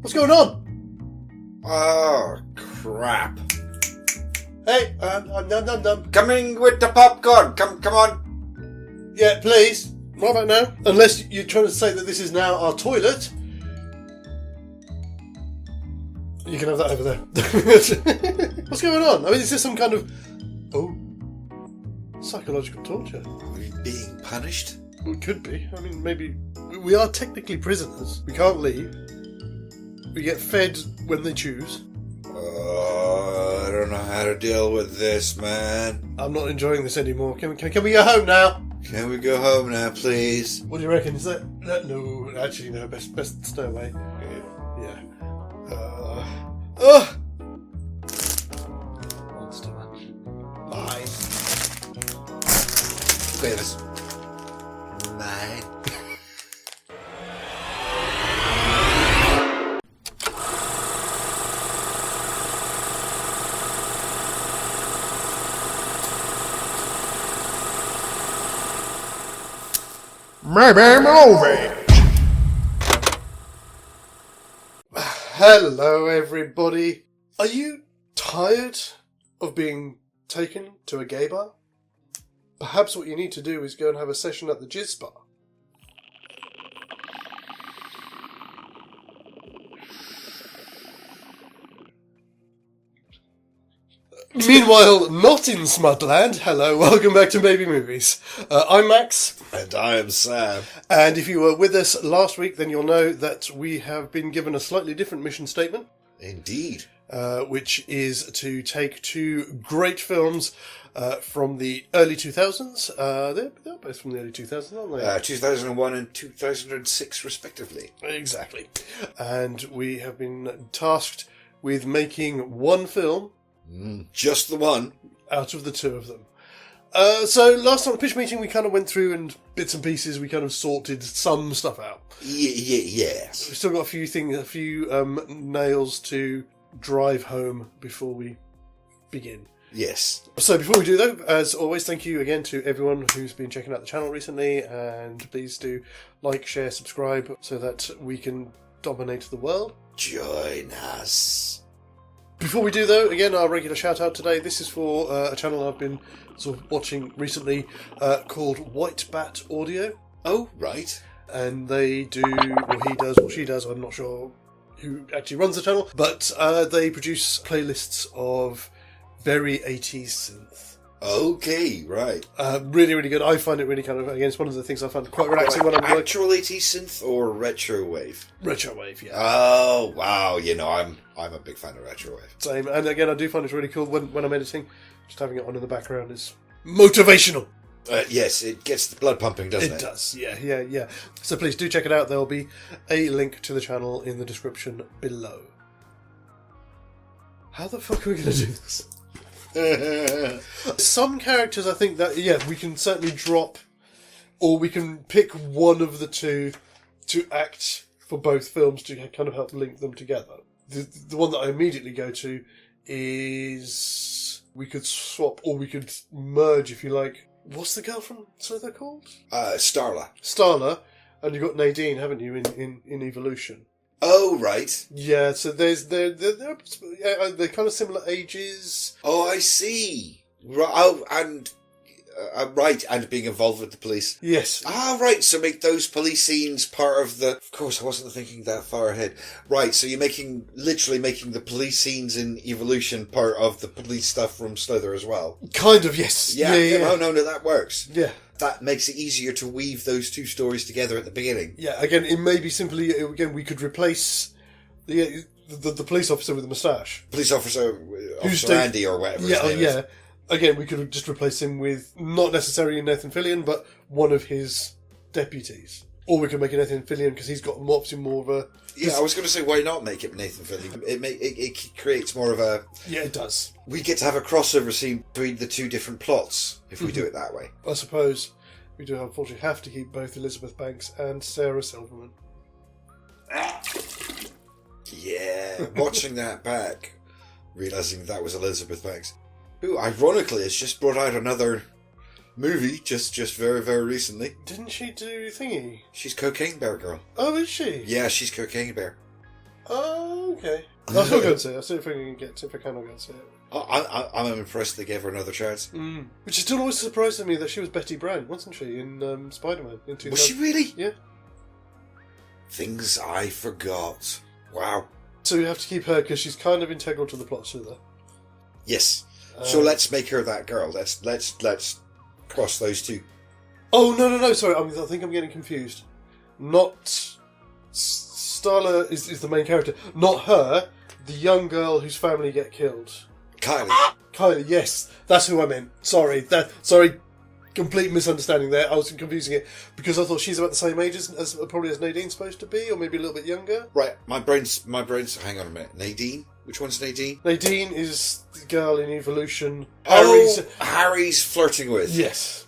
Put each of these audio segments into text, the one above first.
What's going on? Oh, crap. Hey, num. Coming with the popcorn. Come on. Yeah, please. Right about now. Unless you're trying to say that this is now our toilet. You can have that over there. What's going on? I mean, is this some kind of... psychological torture? Are we being punished? Well, it could be. I mean, maybe... We are technically prisoners. We can't leave. We get fed when they choose. I don't know how to deal with this, man. I'm not enjoying this anymore. Can we go home now? Can we go home now, please? What do you reckon? Is that no? Actually, no. Best stay away. Yeah. Monster Mash. Nice. Look at this. Nine. Maybe movie. Hello, everybody. Are you tired of being taken to a gay bar? Perhaps what you need to do is go and have a session at the Jizz Bar. Meanwhile, not in Smutland. Hello, welcome back to Baby Movies. I'm Max. And I am Sam. And if you were with us last week, then you'll know that we have been given a slightly different mission statement. Indeed. Which is to take two great films from the early 2000s. They're both from the early 2000s, aren't they? 2001 and 2006, respectively. Exactly. And we have been tasked with making one film. Just the one. Out of the two of them. So last time at the pitch meeting, we kind of went through and bits and pieces. We kind of sorted some stuff out. Yes. We've still got a few nails to drive home before we begin. Yes. So before we do though, as always, thank you again to everyone who's been checking out the channel recently, and please do like, share, subscribe so that we can dominate the world. Join us. Before we do though, again, our regular shout out today. This is for a channel I've been sort of watching recently called White Bat Audio. Oh, right. And they do, or he does, or she does, I'm not sure who actually runs the channel, but they produce playlists of very 80s synth. Okay, right. Really, really good. I find it really kind of, again, it's one of the things I find quite relaxing when I'm working. Actual 80s synth or retrowave? Retrowave, yeah. Oh, wow. You know, I'm a big fan of retrowave. Same. And again, I do find it really cool when I'm editing. Just having it on in the background is motivational. Yes, it gets the blood pumping, doesn't it? It does, yeah. So please do check it out. There will be a link to the channel in the description below. How the fuck are we going to do this? Some characters I think that, we can certainly drop, or we can pick one of the two to act for both films to kind of help link them together. The one that I immediately go to is we could swap, or we could merge, if you like. What's the girl from Slither called? Starla. And you've got Nadine, haven't you, in Evolution? Oh, right. Yeah, so they're kind of similar ages. Oh, I see. Oh, and right, and being involved with the police. Yes. Ah, right. So make those police scenes part of the. Of course, I wasn't thinking that far ahead. Right. So you're literally making the police scenes in Evolution part of the police stuff from Slither as well. Kind of, yes. Yeah. Oh no, that works. Yeah. That makes it easier to weave those two stories together at the beginning. Yeah. Again, it may be simply we could replace the police officer with a moustache. Police officer Andy or whatever. His name is. Again, we could just replace him with not necessarily Nathan Fillion, but one of his deputies. Or we could make it Nathan Fillion because he's got obviously more of a. Yeah, I was going to say, why not make it Nathan Fillion? It creates more of a. Yeah, it does. We get to have a crossover scene between the two different plots if we do it that way. I suppose we do unfortunately have to keep both Elizabeth Banks and Sarah Silverman. Yeah, watching that back, realising that was Elizabeth Banks, who ironically has just brought out another movie just very, very recently. Didn't she do thingy? She's Cocaine Bear Girl. Oh, is she? Yeah, she's Cocaine Bear. Oh, okay. I'll still go and see it. I'll see if I can get if I can, I'll go and see it. I'm impressed they gave her another chance. Which is still always surprising me that she was Betty Brant, wasn't she, in Spider-Man in 2000? Was she really? Yeah. Things I forgot. Wow. So we have to keep her because she's kind of integral to the plot, Slither. Yes. So let's make her that girl. Let's cross those two. Oh no! Sorry, I think I'm getting confused. Not Starla is the main character. Not her. The young girl whose family get killed. Kylie. Yes, that's who I meant. Sorry. Complete misunderstanding there. I was confusing it because I thought she's about the same age as probably as Nadine's supposed to be, or maybe a little bit younger. Right. My brain's. Hang on a minute. Nadine. Which one's Nadine? Nadine is the girl in Evolution. Harry's flirting with. Yes.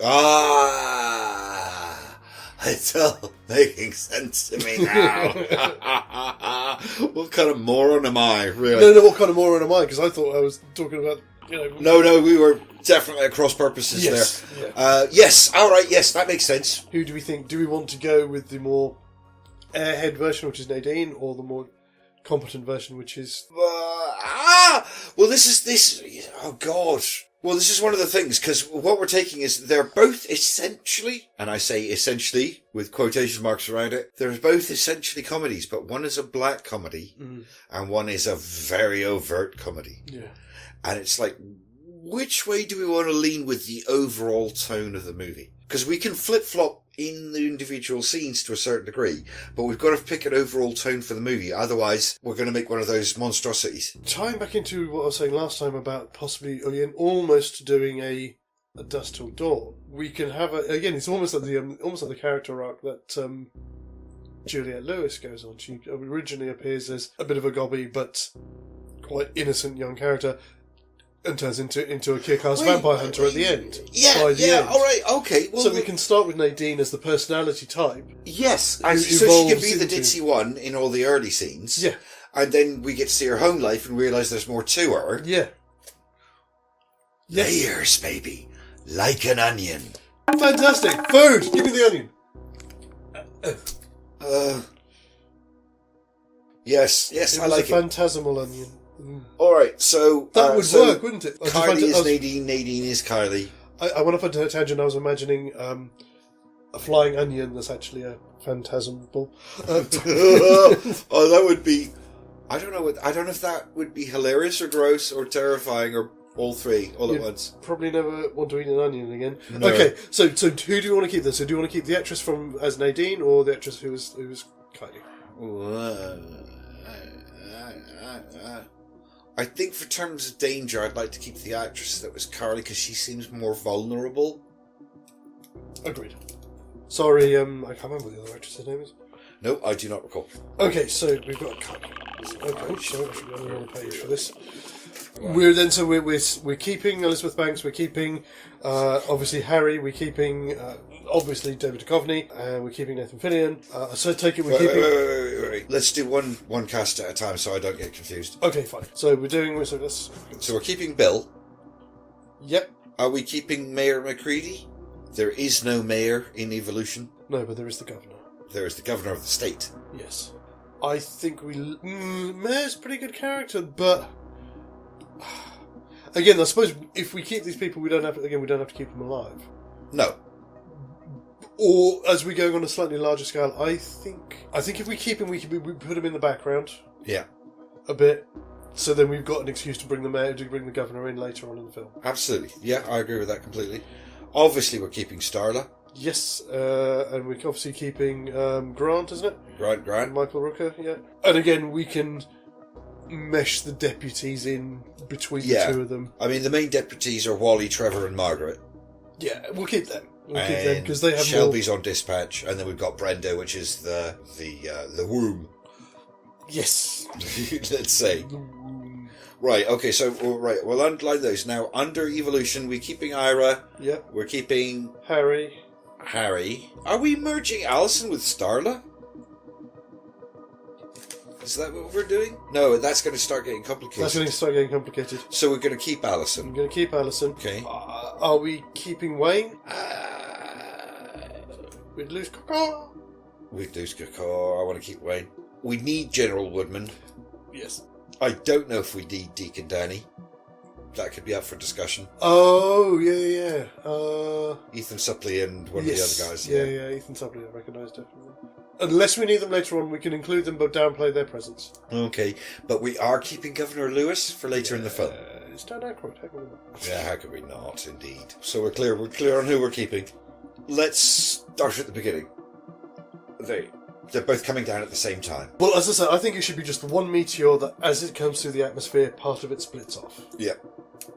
It's all making sense to me now. What kind of moron am I, really? No, what kind of moron am I? Because I thought I was talking about, No, we were definitely at cross purposes there. Yeah. Yes, alright, yes, that makes sense. Who do we think? Do we want to go with the more airhead version, which is Nadine, or the more competent version, which is... Well, this is... Oh, God. Well, this is one of the things, because what we're taking is they're both essentially, and I say essentially with quotation marks around it, they're both essentially comedies, but one is a black comedy and one is a very overt comedy. Yeah. And it's like, which way do we want to lean with the overall tone of the movie? Because we can flip-flop in the individual scenes to a certain degree, but we've got to pick an overall tone for the movie. Otherwise, we're going to make one of those monstrosities. Tying back into what I was saying last time about possibly, again, almost doing a Dusk Till Dawn, we can have again. It's almost like the character arc that Juliette Lewis goes on. She originally appears as a bit of a gobby but quite innocent young character, and turns into a kick-ass vampire hunter at the end. Yeah, all right, okay. Well, so we can start with Nadine as the personality type. Yes, so she can be the ditzy one in all the early scenes. Yeah. And then we get to see her home life and realise there's more to her. Yeah. Yes. Layers, baby. Like an onion. Fantastic. Food! Give me the onion. Yes, I like it. Phantasmal onion. Alright, so... That would work, wouldn't it? Kylie is Nadine, Nadine is Kylie. I went off on a tangent. I was imagining a flying onion that's actually a phantasmal. That would be... I don't know if that would be hilarious or gross or terrifying or all three at once. Probably never want to eat an onion again. No. Okay, so who do you want to keep then? So do you want to keep the actress as Nadine or the actress who was Kylie? I think for terms of danger, I'd like to keep the actress that was Carly because she seems more vulnerable. Agreed. Sorry, I can't remember what the other actress's name is. No, I do not recall. Okay, so we've got Kylie. Okay, so I should be on the wrong page for this. We're keeping Elizabeth Banks. We're keeping obviously Harry. We're keeping obviously David Duchovny, and we're keeping Nathan Fillion. So I take it we're keeping. Wait. Let's do one cast at a time, so I don't get confused. Okay, fine. So we're doing So we're keeping Bill. Yep. Are we keeping Mayor McCready? There is no mayor in Evolution. No, but there is the governor. There is the governor of the state. Yes. I think Mayor's a pretty good character, but. Again, I suppose if we keep these people, we don't have to keep them alive. No. Or as we're going on a slightly larger scale, I think if we keep him, we put him in the background. Yeah. A bit. So then we've got an excuse to bring the governor in later on in the film. Absolutely. Yeah, I agree with that completely. Obviously, we're keeping Starla. Yes, and we're obviously keeping Grant, isn't it? Grant. Michael Rooker, yeah. And again, we can mesh the deputies in between the two of them. I mean, the main deputies are Wally, Trevor, and Margaret. Yeah, we'll keep them. We'll keep them because they have Shelby's on dispatch, and then we've got Brenda, which is the womb. Yes. Let's say. Right, okay, so we'll underline those. Now, under Evolution, we're keeping Ira. Yep. We're keeping Harry. Are we merging Alison with Starla? Is that what we're doing? No, that's going to start getting complicated. That's going to start getting complicated. So we're going to keep I'm Alison. going to keep Alison. Okay. Are we keeping Wayne? We'd lose Coco. We'd lose Kakar. I want to keep Wayne. We need General Woodman. Yes. I don't know if we need Deacon Danny. That could be up for discussion. Oh, yeah. Ethan Suppley and one of the other guys. Yeah, Ethan Suppley, I recognise definitely. Unless we need them later on, we can include them but downplay their presence. Okay, but we are keeping Governor Lewis for later in the film. It's Dan Aykroyd, how can we not? Yeah, how could we not, indeed. So we're clear on who we're keeping. Let's start at the beginning. They're both coming down at the same time. Well, as I said, I think it should be just one meteor that, as it comes through the atmosphere, part of it splits off. Yeah.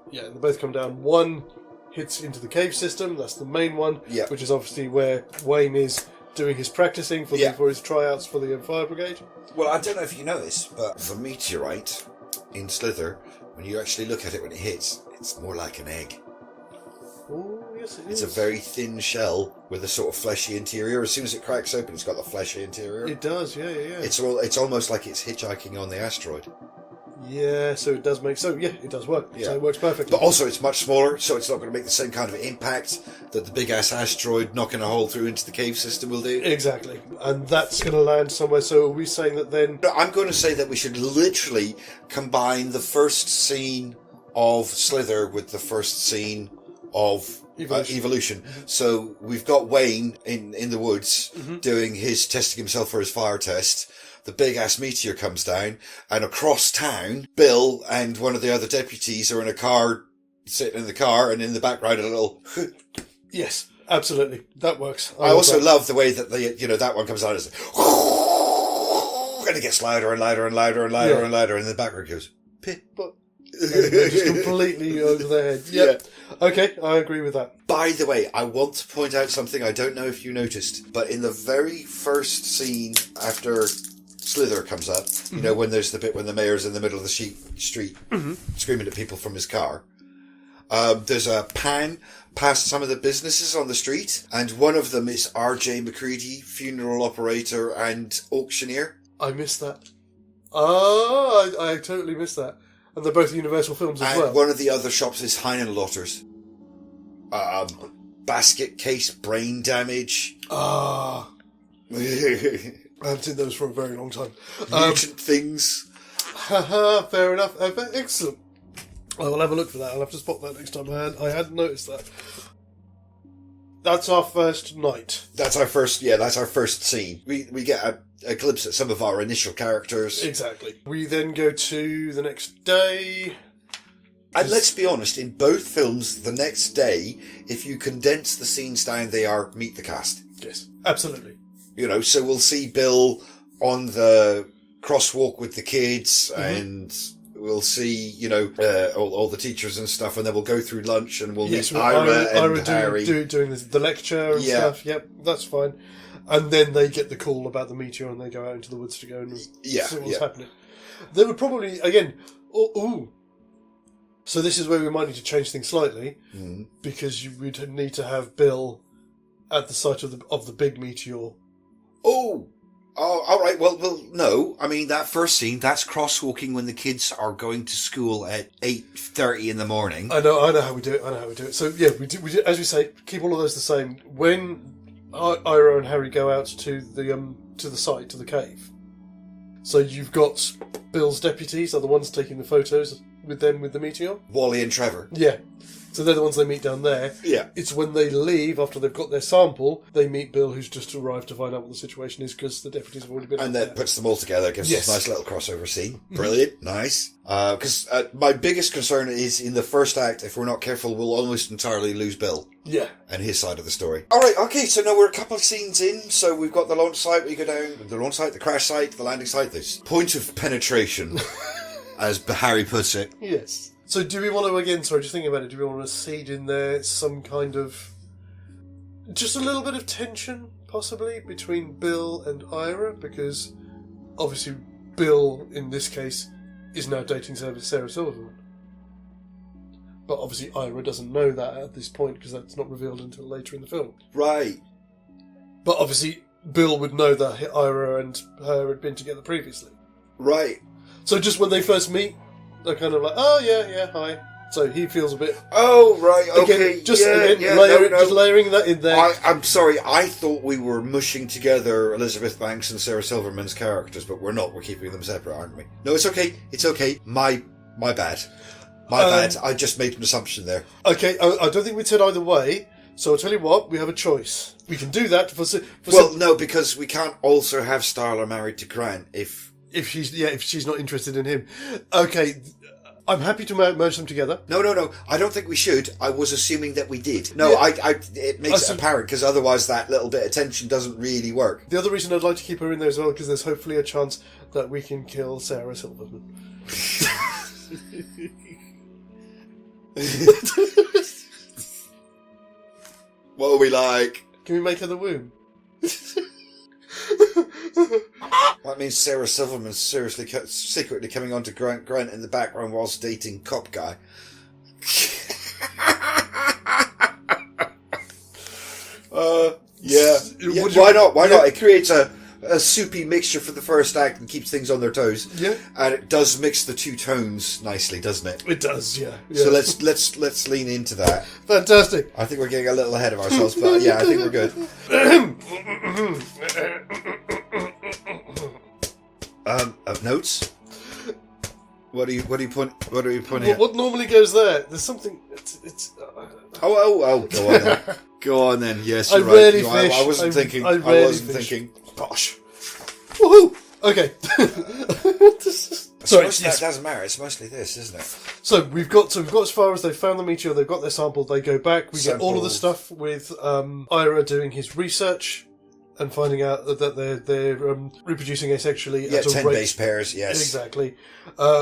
Yeah, they both come down. One hits into the cave system, that's the main one, which is obviously where Wayne is doing his practicing for his tryouts for the fire brigade. Well, I don't know if you know this, but the meteorite in Slither, when you actually look at it when it hits, it's more like an egg. Oh, yes, it It's is. a very thin shell with a sort of fleshy interior. As soon as it cracks open, it's got the fleshy interior. It does, yeah. It's almost like it's hitchhiking on the asteroid. Yeah, so it does it does work. Yeah. So it works perfectly. But also, it's much smaller, so it's not going to make the same kind of impact that the big-ass asteroid knocking a hole through into the cave system will do. Exactly. And that's going to land somewhere, so are we saying that then... No, I'm going to say that we should literally combine the first scene of Slither with the first scene of Evolution. So we've got Wayne in the woods doing testing himself for his fire test. The big-ass meteor comes down, and across town, Bill and one of the other deputies are in a car, sitting in the car, and in the background a little... Yes, absolutely. That works. I also love the way that that one comes out as... And it gets louder and louder and louder and louder and louder, and the background goes... Pip. Just completely over their head. Yep. Yeah. Okay, I agree with that. By the way, I want to point out something I don't know if you noticed, but in the very first scene after Slither comes up, you know, when there's the bit when the mayor's in the middle of the street screaming at people from his car, there's a pan past some of the businesses on the street, and one of them is R.J. McCready, funeral operator and auctioneer. I missed that. Oh, I totally missed that. And they're both Universal films as well. And one of the other shops is Heinenlotters. Basket case, brain damage. Ah. I haven't seen those for a very long time. Mutant things. Haha, fair enough. Excellent. I will have a look for that. I'll have to spot that next time. I hadn't noticed that. That's our first night. That's our first scene. We get a glimpse at some of our initial characters. Exactly. We then go to the next day. And let's be honest, in both films, the next day, if you condense the scenes down, they are meet the cast. Yes, absolutely. You know, so we'll see Bill on the crosswalk with the kids, and we'll see, all the teachers and stuff, and then we'll go through lunch and we'll meet Ira and Harry. Doing the lecture and stuff. Yep, that's fine. And then they get the call about the meteor and they go out into the woods to go and see what's happening. They would probably, again, so this is where we might need to change things slightly, because you would need to have Bill at the site of the big meteor. Oh, all right. Well, no. I mean, that first scene, that's crosswalking when the kids are going to school at 8:30 in the morning. I know how we do it. So yeah, we do, as we say, keep all of those the same. When Ira and Harry go out to the site, to the cave. So you've got Bill's deputies are the ones taking the photos with the meteor. Wally and Trevor. Yeah. So they're the ones they meet down there. Yeah. It's when they leave, after they've got their sample, they meet Bill, who's just arrived to find out what the situation is, because the deputies have already been And there. that puts them all together, gives us a nice little crossover scene. Brilliant. Nice. Because my biggest concern is in the first act, if we're not careful, we'll almost entirely lose Bill. Yeah. And his side of the story. All right, okay, so now we're a couple of scenes in. So we've got the launch site, we go down, the launch site, the crash site, the landing site, this point of penetration, as Harry puts it. Yes. So do we want to, again, sorry, just thinking about it, do we want to seed in there some kind of, just a little bit of tension, possibly, between Bill and Ira? Because, obviously, Bill, in this case, is now dating Sarah Silverman. But obviously Ira doesn't know that at this point, because that's not revealed until later in the film. Right. But obviously, Bill would know that Ira and her had been together previously. Right. So just when they first meet, they're kind of like, oh yeah, hi. So he feels a bit... Oh, right, okay. Again, just layering that in there. I'm sorry, I thought we were mushing together Elizabeth Banks and Sarah Silverman's characters, but we're not. We're keeping them separate, aren't we? No, it's okay. It's okay. My bad. My bad. I just made an assumption there. Okay, I don't think we'd said either way, so I'll tell you what, we have a choice. We can do that No, because we can't also have Starla married to Grant if she's not interested in him. Okay, I'm happy to merge them together. No. I don't think we should. I was assuming that we did. No, yeah. It makes it apparent, because otherwise that little bit of tension doesn't really work. The other reason I'd like to keep her in there as well, because there's hopefully a chance that we can kill Sarah Silverman. What are we like? Can we make her the womb? That means Sarah Silverman's secretly coming on to Grant in the background whilst dating cop guy. Yeah. Why not? Why not? It creates a soupy mixture for the first act and keeps things on their toes. Yeah. And it does mix the two tones nicely, doesn't it? It does, yeah. So let's lean into that. Fantastic. I think we're getting a little ahead of ourselves, but yeah, I think we're good. Notes? What are you putting here? What normally goes there? There's something. It's. Go on then. Go on then. Yes, you're I right. rarely No, fish. I wasn't thinking. I I rarely wasn't fish. thinking. Gosh. Woohoo! Okay. Sorry, That doesn't matter. It's mostly this, isn't it? So we've got as far as they found the meteor. They've got their sample. They go back. We get all of the stuff with Ira doing his research and finding out that they're reproducing asexually. Yeah, at a 10 rate. base pairs. Yes, Exactly.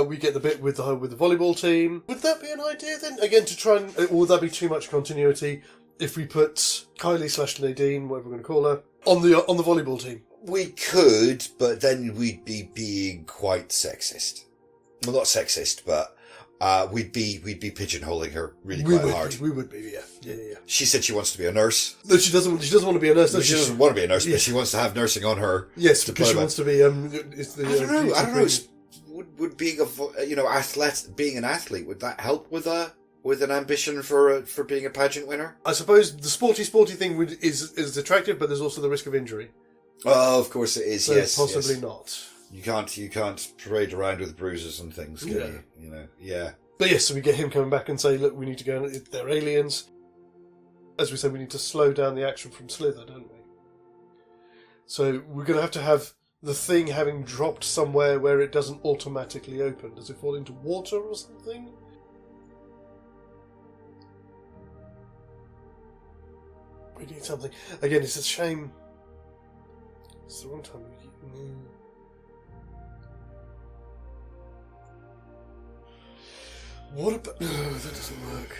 We get the bit with the volleyball team. Would that be an idea then? Again, to try and or would that be too much continuity if we put Kylie/Nadine, whatever we're going to call her, on the volleyball team? we could, but then we'd be being quite sexist. Well, not sexist, but we'd be pigeonholing her really quite hard. We would be, yeah. She said she wants to be a nurse. No, she doesn't want to be a nurse. No, she doesn't want to be a nurse, but she wants to have nursing on her. Yes, because she wants to be. I don't know. Would being being an athlete, would that help with an ambition for being a pageant winner? I suppose the sporty thing is attractive, but there's also the risk of injury. Oh, of course it is. So yes, possibly not. You can't parade around with bruises and things, can you? You know, yeah. But yes, so we get him coming back and say, look, we need to go. They're aliens. As we said, we need to slow down the action from Slither, don't we? So we're going to have the thing having dropped somewhere where it doesn't automatically open. Does it fall into water or something? We need something. Again, it's a shame. It's the wrong time. What about... No, that doesn't work.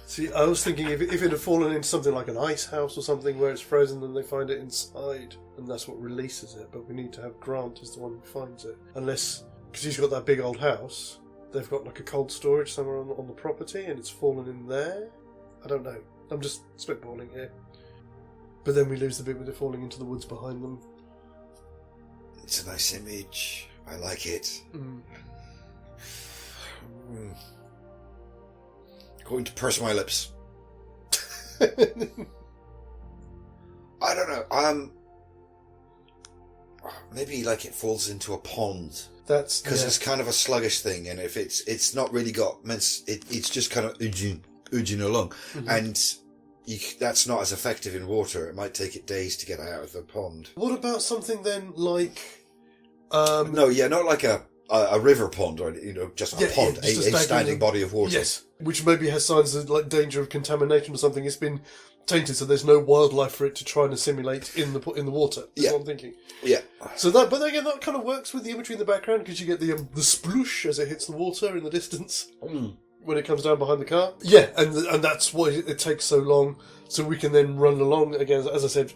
See, I was thinking if it had fallen into something like an ice house or something where it's frozen and they find it inside, and that's what releases it, but we need to have Grant as the one who finds it. Unless, because he's got that big old house, they've got like a cold storage somewhere on the property and it's fallen in there? I don't know. I'm just spitballing here. But then we lose the bit with it falling into the woods behind them. It's a nice image. I like it. Going to purse my lips. I don't know. Maybe like it falls into a pond. That's because it's kind of a sluggish thing, and if it's not really got it's just kind of ooging along, and that's not as effective in water. It might take it days to get out of the pond. What about something then like? Not like a river pond or just a pond, a standing body of water. Yes, which maybe has signs of like danger of contamination or something. It's been tainted, so there's no wildlife for it to try and assimilate in the water. That's what I'm thinking. Yeah. So but again, that kind of works with the imagery in the background because you get the sploosh as it hits the water in the distance when it comes down behind the car. Yeah, and that's why it takes so long. So we can then run along again. As I said,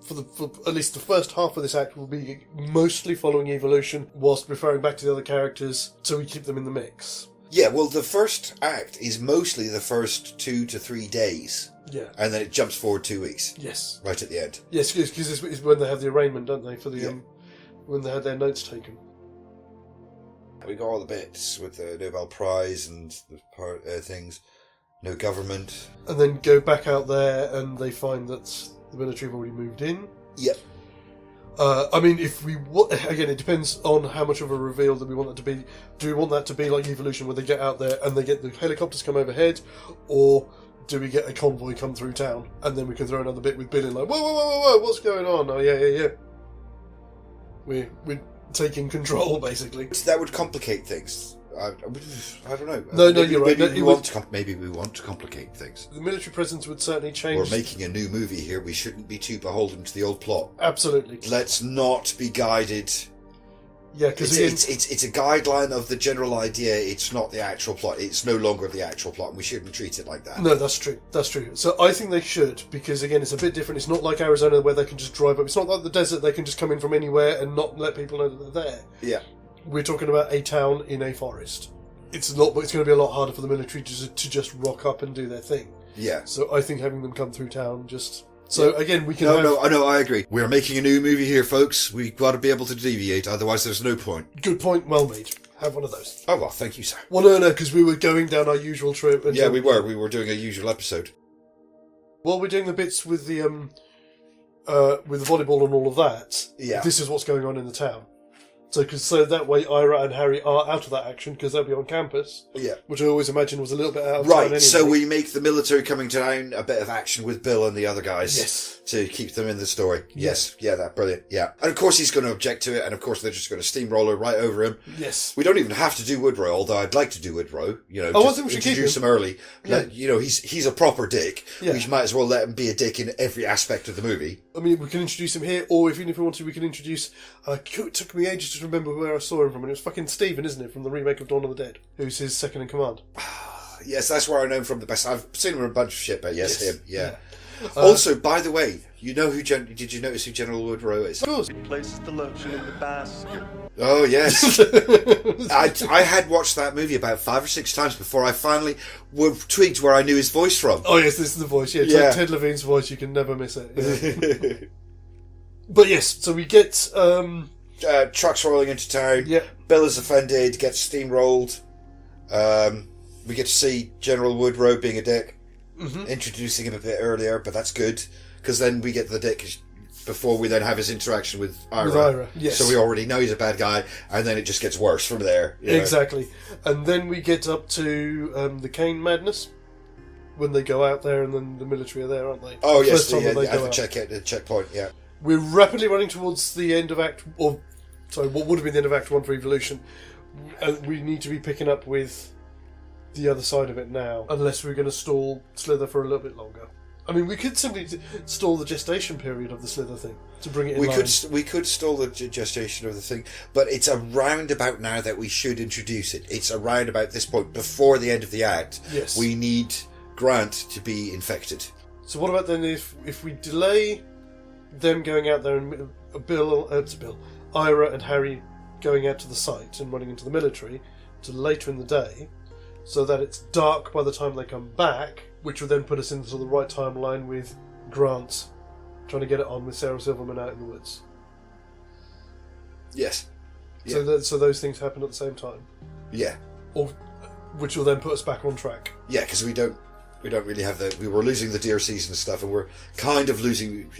for at least the first half of this act will be mostly following evolution, whilst referring back to the other characters, so we keep them in the mix. Yeah, well, the first act is mostly the first 2 to 3 days. Yeah. And then it jumps forward 2 weeks. Yes. Right at the end. Yes, because it's when they have the arraignment, don't they, for the when they had their notes taken. We got all the bits with the Nobel Prize and the things. No government. And then go back out there and they find that the military have already moved in. Yep. I mean, if we again, it depends on how much of a reveal that we want that to be. Do we want that to be like Evolution, where they get out there and they get the helicopters come overhead, or do we get a convoy come through town and then we can throw another bit with Bill in, like, whoa, what's going on? Oh yeah. We're taking control, basically. That would complicate things. I don't know. No, you're right. Maybe we want to complicate things. The military presence would certainly change. We're making a new movie here. We shouldn't be too beholden to the old plot. Absolutely. Let's not be guided. Yeah, because it's a guideline of the general idea. It's not the actual plot. It's no longer the actual plot, and we shouldn't treat it like that. No, that's true. So I think they should, because again, it's a bit different. It's not like Arizona where they can just drive up. It's not like the desert. They can just come in from anywhere and not let people know that they're there. Yeah. We're talking about a town in a forest. It's going to be a lot harder for the military to just rock up and do their thing. Yeah. So I think having them come through town just... So again, we can I agree. We're making a new movie here, folks. We've got to be able to deviate, otherwise there's no point. Good point, well made. Have one of those. Oh, well, thank you, sir. Well, no, because we were going down our usual trip. And we were. We were doing a usual episode. While we're doing the bits with the volleyball and all of that, this is what's going on in the town. So that way Ira and Harry are out of that action because they'll be on campus. Yeah. Which I always imagined was a little bit out of town anyway. So we make the military coming down a bit of action with Bill and the other guys. Yes. To keep them in the story. Yes. Yeah, that's brilliant. Yeah. And of course he's going to object to it, and of course they're just going to steamroller right over him. Yes. We don't even have to do Woodrow, although I'd like to do Woodrow. I think we should introduce him early. Yeah. He's a proper dick. Yeah. We might as well let him be a dick in every aspect of the movie. I mean, we can introduce him here, or even if we want to, we can introduce... it took me ages to remember where I saw him from, and it was fucking Stephen, isn't it, from the remake of Dawn of the Dead, who's his second in command. Yes, that's where I know him from the best. I've seen him in a bunch of shit, but yes. Him, yeah. Also, by the way, you know did you notice who General Woodrow is? Of course. He places the lotion in the basket. Oh, yes. I had watched that movie about 5 or 6 times before I finally twigged where I knew his voice from. Oh, yes, this is the voice. Yeah. Ted Levine's voice, you can never miss it. Yeah. But yes, so we get... trucks rolling into town. Yeah. Bill is offended, gets steamrolled. We get to see General Woodrow being a dick. Mm-hmm. Introducing him a bit earlier, but that's good, because then we get the dick before we then have his interaction with Ira. Yes. So we already know he's a bad guy, and then it just gets worse from there. Exactly. And then we get up to the Kane madness, when they go out there, and then the military are there, aren't they? Oh, yes, at the checkpoint, yeah. We're rapidly running towards the end of what would have been the end of Act 1 for Evolution. And we need to be picking up with the other side of it now, unless we're going to stall Slither for a little bit longer. I mean, we could simply stall the gestation period of the Slither thing to bring it in line. We could stall the gestation of the thing, but it's around about now that we should introduce it. It's around about this point, before the end of the act. Yes. We need Grant to be infected. So what about then if we delay them going out there and Ira and Harry going out to the site and running into the military to later in the day, so that it's dark by the time they come back, which will then put us into the right timeline with Grant trying to get it on with Sarah Silverman out in the woods. Yes. Yeah. So those things happen at the same time. Yeah. Which will then put us back on track. Yeah, because we don't really have we were losing the deer season stuff, and we're kind of losing.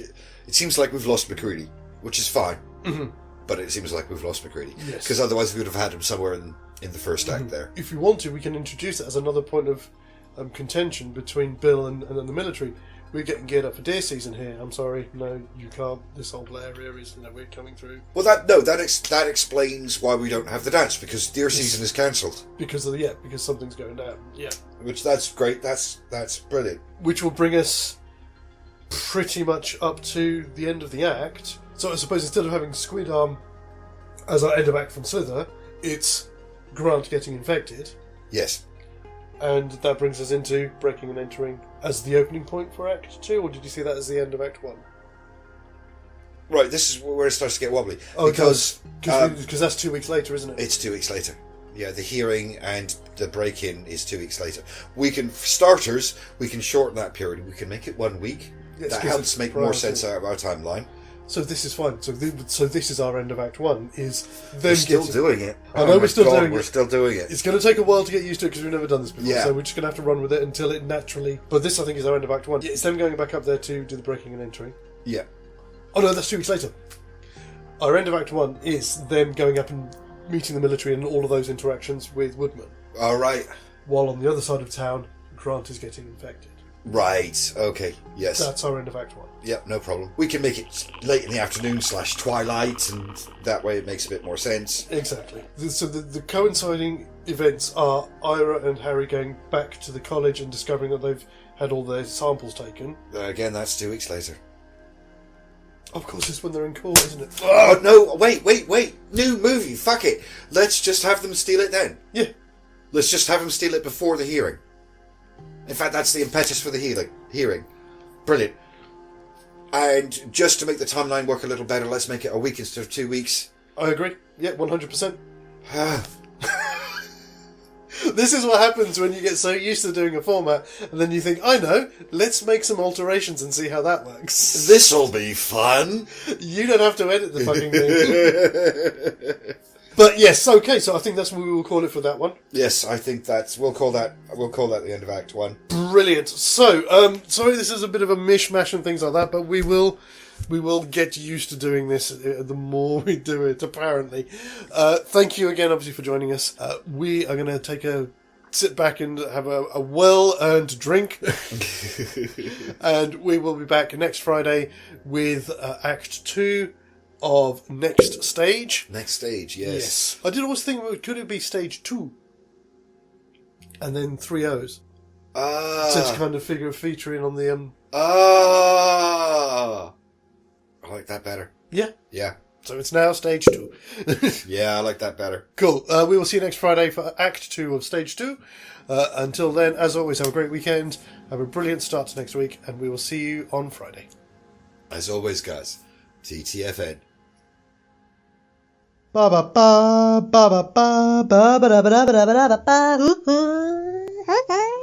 It seems like we've lost McCready, which is fine. Mm-hmm. But it seems like we've lost McCready. Yes. Because otherwise we would have had him somewhere in the first act there. If we want to, we can introduce it as another point of contention between Bill and the military. We're getting geared up for deer season here. I'm sorry, no, you can't. This whole area is, we're coming through. Well, that explains why we don't have the dance, because deer season is cancelled. Because something's going down. Yeah. Which that's great. That's brilliant. Which will bring us pretty much up to the end of the act. So I suppose instead of having Squid Arm as our end of act from Slither, it's Grant getting infected. Yes. And that brings us into breaking and entering as the opening point for Act 2, or did you see that as the end of Act 1? Right, this is where it starts to get wobbly. Oh, because that's 2 weeks later, isn't it? It's 2 weeks later. Yeah, the hearing and the break-in is 2 weeks later. We can shorten that period. We can make it 1 week. That helps make more sense out of our timeline. So this is fine. So this is our end of Act 1, is them We're still getting... doing it. I know Oh we're my still God, doing we're it. still doing it. It's going to take a while to get used to it because we've never done this before, Yeah. so we're just going to have to run with it until it naturally... But this, I think, is our end of Act 1. It's them going back up there to do the breaking and entering. Yeah. Oh no, that's 2 weeks later. Our end of Act 1 is them going up and meeting the military and all of those interactions with Woodman. All right. While on the other side of town, Grant is getting infected. Right. Okay. Yes. That's our end of Act 1. Yep, no problem. We can make it late in the afternoon / twilight, and that way it makes a bit more sense. Exactly. So the coinciding events are Ira and Harry going back to the college and discovering that they've had all their samples taken. Again, that's 2 weeks later. Of course, it's when they're in court, isn't it? Oh, no, wait. New movie, fuck it. Let's just have them steal it then. Yeah. Let's just have them steal it before the hearing. In fact, that's the impetus for the hearing. Brilliant. And just to make the timeline work a little better, let's make it a week instead of 2 weeks. I agree. Yeah, 100%. This is what happens when you get so used to doing a format, and then you think, I know, let's make some alterations and see how that works. This'll be fun. You don't have to edit the fucking thing. But yes, okay, so I think that's what we will call it for that one. Yes, I think we'll call that the end of Act 1. Brilliant. So, sorry this is a bit of a mishmash and things like that, but we will get used to doing this the more we do it, apparently. Thank you again, obviously, for joining us. We are going to sit back and have a well-earned drink. And we will be back next Friday with Act 2 of Next Stage. Next Stage, yes. I did always think, could it be Stage 2? And then 3 O's. To kind of feature in on the... I like that better. Yeah. Yeah. So it's now Stage 2. Yeah, I like that better. Cool. We will see you next Friday for Act 2 of Stage 2. Until then, as always, have a great weekend. Have a brilliant start to next week. And we will see you on Friday. As always, guys, TTFN. Ba ba ba ba ba ba ba ba ba ba ba ba ba ba ba.